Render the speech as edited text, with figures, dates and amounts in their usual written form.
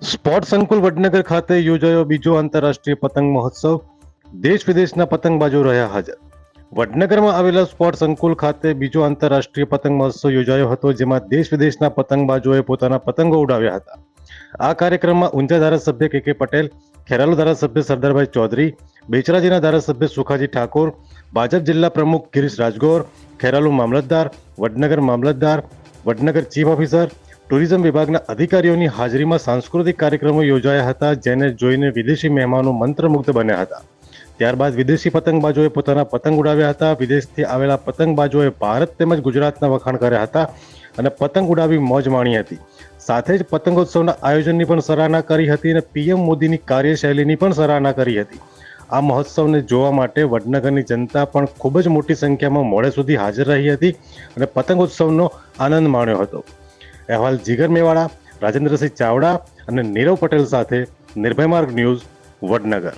Sport સંકુલ વડનગર ખાતે યોજાયો બીજો આંતરરાષ્ટ્રીય પતંગ મહોત્સવ. દેશ વિદેશના પતંગબાજો રહ્યા હાજર. વડનગરમાં આવેલા સ્પોર્ટ સંકુલ ખાતે બીજો આંતરરાષ્ટ્રીય પતંગ મહોત્સવ યોજાયો હતો, જેમાં દેશ વિદેશના પતંગબાજોએ પોતાના પતંગો ઉડાવ્યા હતા. આ કાર્યક્રમમાં ઊંઝા ધારાસભ્ય કે પટેલ, ખેરાલુ ધારાસભ્ય સરદારભાઈ ચૌધરી, બેચરાજીના ધારાસભ્ય સુખાજી ઠાકોર, ભાજપ જિલ્લા પ્રમુખ ગિરીશ રાજગોર, ખેરાલુ મામલતદાર, વડનગર મામલતદાર, વડનગર ચીફ ઓફિસર, ટુરિઝમ વિભાગના અધિકારીઓની હાજરીમાં સાંસ્કૃતિક કાર્યક્રમો યોજાયા હતા, જેને જોઈને વિદેશી મહેમાનો મંત્રમુગ્ધ બન્યા હતા. ત્યારબાદ વિદેશી પતંગબાજોએ પોતાના પતંગ ઉડાવ્યા હતા. વિદેશથી આવેલા પતંગબાજોએ ભારત તેમજ ગુજરાતના વખાણ કર્યા હતા અને પતંગ ઉડાવી મોજ માણી હતી. સાથે જ પતંગોત્સવના આયોજનની પણ સરાહના કરી હતી અને પીએમ મોદીની કાર્યશૈલીની પણ સરાહના કરી હતી. આ મહોત્સવને જોવા માટે વડનગરની જનતા પણ ખૂબ જ મોટી સંખ્યામાં મોડે સુધી હાજર રહી હતી અને પતંગોત્સવનો આનંદ માણ્યો હતો. અહેવાલ જીગર મેવાડા, રાજેન્દ્રસિંહ ચાવડા અને નીરવ પટેલ સાથે નિર્ભય માર્ગ ન્યૂઝ, વડનગર.